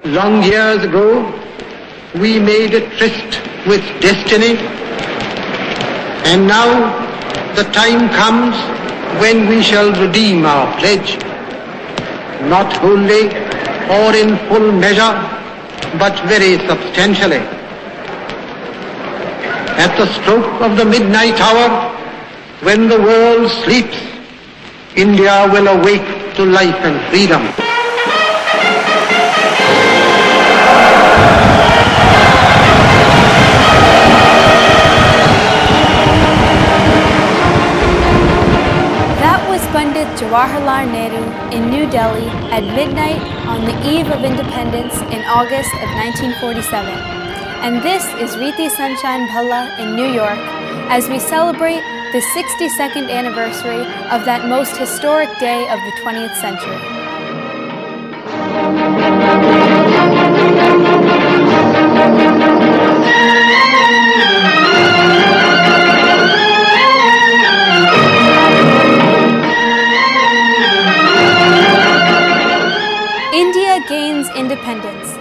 Long years ago, we made a tryst with destiny, and now the time comes when we shall redeem our pledge, not wholly or in full measure, but very substantially. At the stroke of the midnight hour, when the world sleeps, India will awake to life and freedom. Pandit Jawaharlal Nehru in New Delhi at midnight on the eve of independence in August of 1947. And this is Riti Sunshine Bhalla in New York as we celebrate the 62nd anniversary of that most historic day of the 20th century. India gains independence.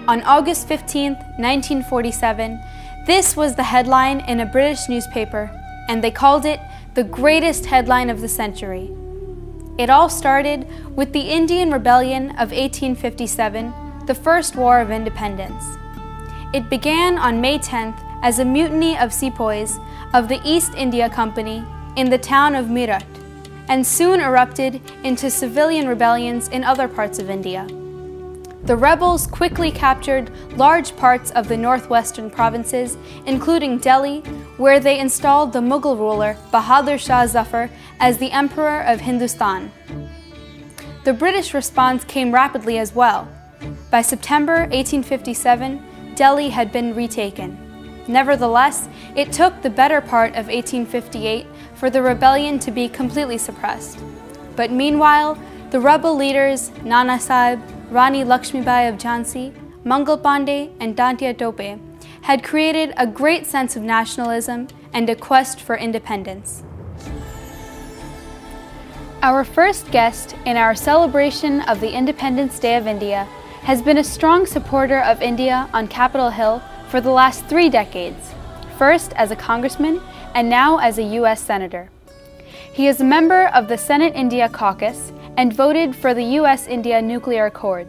On August 15, 1947, this was the headline in a British newspaper, and they called it the greatest headline of the century. It all started with the Indian Rebellion of 1857, the first war of independence. It began on May 10th as a mutiny of sepoys of the East India Company in the town of Meera, and soon erupted into civilian rebellions in other parts of India. The rebels quickly captured large parts of the northwestern provinces, including Delhi, where they installed the Mughal ruler Bahadur Shah Zafar as the Emperor of Hindustan. The British response came rapidly as well. By September 1857, Delhi had been retaken. Nevertheless, it took the better part of 1858 for the rebellion to be completely suppressed. But meanwhile, the rebel leaders Nana Sahib, Rani Lakshmibai of Jhansi, Mangal Pandey, and Dantia Tope had created a great sense of nationalism and a quest for independence. Our first guest in our celebration of the Independence Day of India has been a strong supporter of India on Capitol Hill for the last 3 decades, first as a congressman and now as a U.S. Senator. He is a member of the Senate India Caucus and voted for the U.S.-India Nuclear Accord.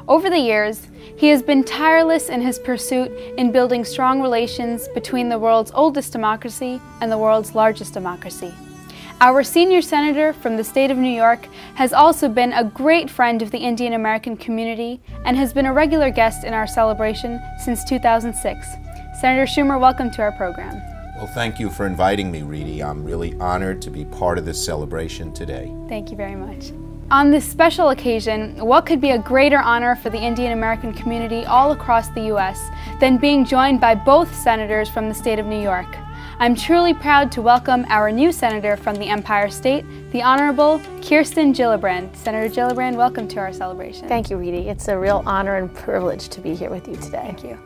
Over the years, he has been tireless in his pursuit in building strong relations between the world's oldest democracy and the world's largest democracy. Our senior senator from the state of New York has also been a great friend of the Indian American community and has been a regular guest in our celebration since 2006. Senator Schumer, welcome to our program. Well, thank you for inviting me, Riti. I'm really honored to be part of this celebration today. Thank you very much. On this special occasion, what could be a greater honor for the Indian American community all across the U.S. than being joined by both senators from the state of New York? I'm truly proud to welcome our new senator from the Empire State, the Honorable Kirsten Gillibrand. Senator Gillibrand, welcome to our celebration. Thank you, Riti. It's a real honor and privilege to be here with you today. Thank you.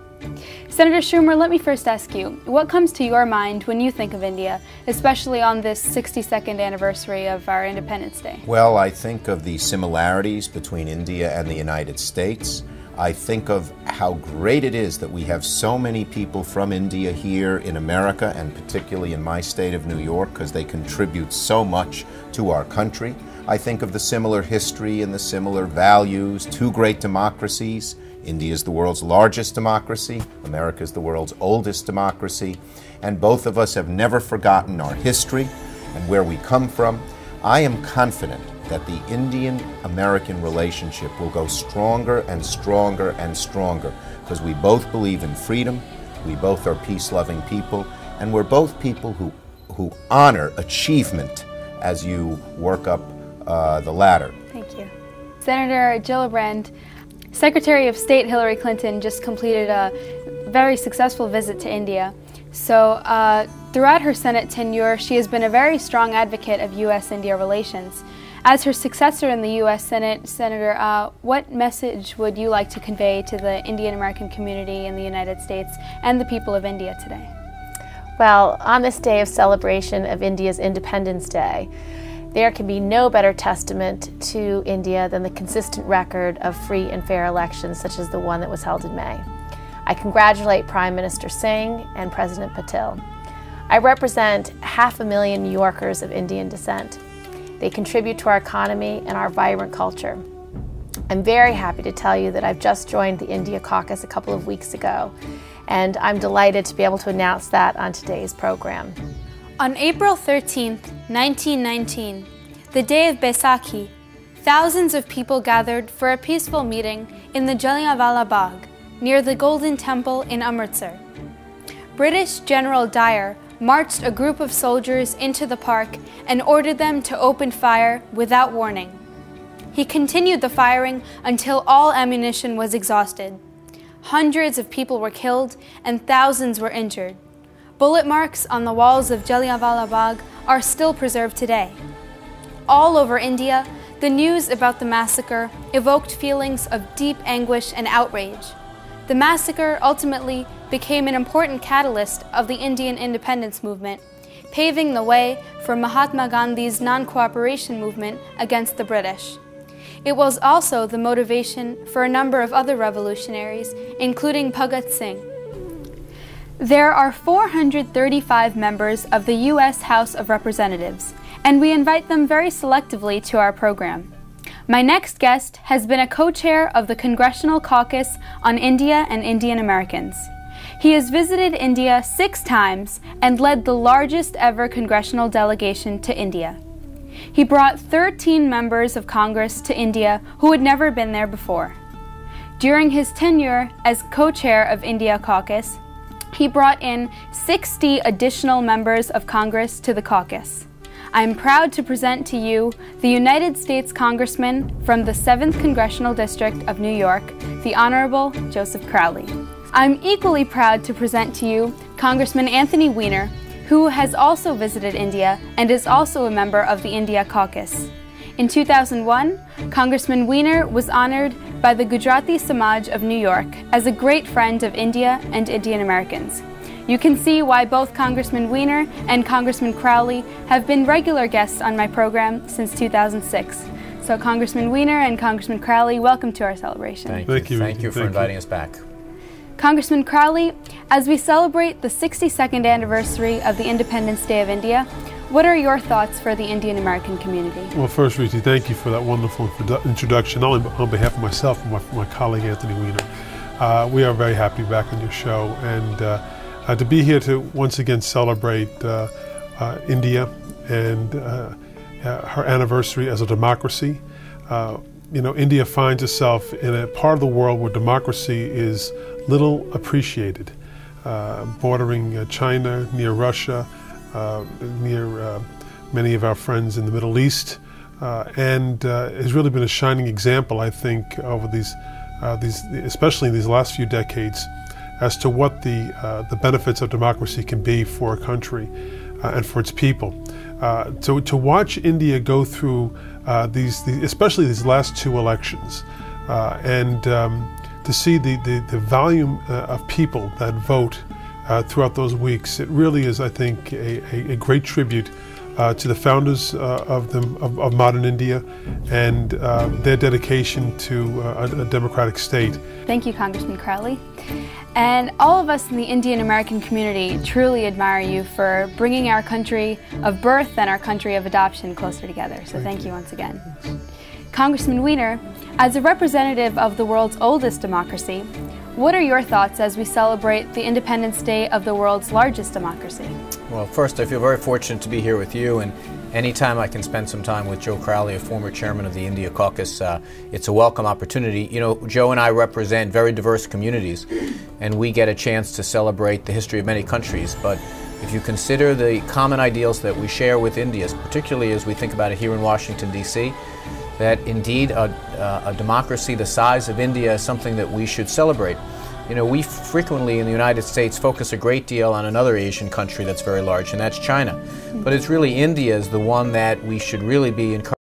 Senator Schumer, let me first ask you, what comes to your mind when you think of India, especially on this 62nd anniversary of our Independence Day? Well, I think of the similarities between India and the United States. I think of how great it is that we have so many people from India here in America, and particularly in my state of New York, because they contribute so much to our country. I think of the similar history and the similar values, 2 great democracies. India is the world's largest democracy, America is the world's oldest democracy, and both of us have never forgotten our history and where we come from. I am confident that the Indian-American relationship will go stronger and stronger and stronger because we both believe in freedom, we both are peace-loving people, and we're both people who honor achievement as you work up the ladder. Thank you. Senator Gillibrand, Secretary of State Hillary Clinton just completed a very successful visit to India. So throughout her Senate tenure, she has been a very strong advocate of U.S.-India relations. As her successor in the U.S. Senate, Senator, what message would you like to convey to the Indian American community in the United States and the people of India today? Well, on this day of celebration of India's Independence Day, There can be no better testament to India than the consistent record of free and fair elections such as the one that was held in May. I congratulate Prime Minister Singh and President Patel. I represent 500,000 New Yorkers of Indian descent. They contribute to our economy and our vibrant culture. I'm very happy to tell you that I've just joined the India caucus a couple of weeks ago, and I'm delighted to be able to announce that on today's program. On April 13, 1919, the day of Baisakhi, thousands of people gathered for a peaceful meeting in the Jallianwala Bagh, near the Golden Temple in Amritsar. British General Dyer marched a group of soldiers into the park and ordered them to open fire without warning. He continued the firing until all ammunition was exhausted. Hundreds of people were killed and thousands were injured. Bullet marks on the walls of Jallianwala Bagh are still preserved today. All over India, the news about the massacre evoked feelings of deep anguish and outrage. The massacre ultimately became an important catalyst of the Indian independence movement, paving the way for Mahatma Gandhi's non-cooperation movement against the British. It was also the motivation for a number of other revolutionaries, including Bhagat Singh. There are 435 members of the U.S. House of Representatives, and we invite them very selectively to our program. My next guest has been a co-chair of the Congressional Caucus on India and Indian Americans. He has visited India 6 times and led the largest ever congressional delegation to India. He brought 13 members of Congress to India who had never been there before. During his tenure as co-chair of India Caucus, he brought in 60 additional members of Congress to the caucus. I am proud to present to you the United States Congressman from the 7th Congressional District of New York, the Honorable Joseph Crowley. I'm equally proud to present to you Congressman Anthony Weiner, who has also visited India and is also a member of the India Caucus. In 2001, Congressman Weiner was honored by the Gujarati Samaj of New York as a great friend of India and Indian Americans. You can see why both Congressman Weiner and Congressman Crowley have been regular guests on my program since 2006. So Congressman Weiner and Congressman Crowley, welcome to our celebration. Thank you. Thank you for inviting us back. Congressman Crowley, as we celebrate the 62nd anniversary of the Independence Day of India, what are your thoughts for the Indian American community? Well, first, Riti, thank you for that wonderful introduction, not only on behalf of myself and my colleague Anthony Weiner. We are very happy back on your show, and to be here to once again celebrate India and her anniversary as a democracy. You know, India finds itself in a part of the world where democracy is little appreciated, bordering China, near Russia, near many of our friends in the Middle East, and has really been a shining example, I think, over these especially in these last few decades, as to what the benefits of democracy can be for a country and for its people. To watch India go through especially these last 2 elections, and to see the volume of people that vote throughout those weeks, it really is, I think, a great tribute to the founders of modern India and their dedication to a democratic state. Thank you, Congressman Crowley. And all of us in the Indian American community truly admire you for bringing our country of birth and our country of adoption closer together. So thank you once again. Congressman Weiner, as a representative of the world's oldest democracy, what are your thoughts as we celebrate the Independence Day of the world's largest democracy? Well, first, I feel very fortunate to be here with you, and anytime I can spend some time with Joe Crowley, a former chairman of the India Caucus, it's a welcome opportunity. You know, Joe and I represent very diverse communities, and we get a chance to celebrate the history of many countries. But if you consider the common ideals that we share with India, particularly as we think about it here in Washington, D.C., that indeed a democracy the size of India is something that we should celebrate. You know, we frequently in the United States focus a great deal on another Asian country that's very large, and that's China. But it's really India is the one that we should really be encouraging.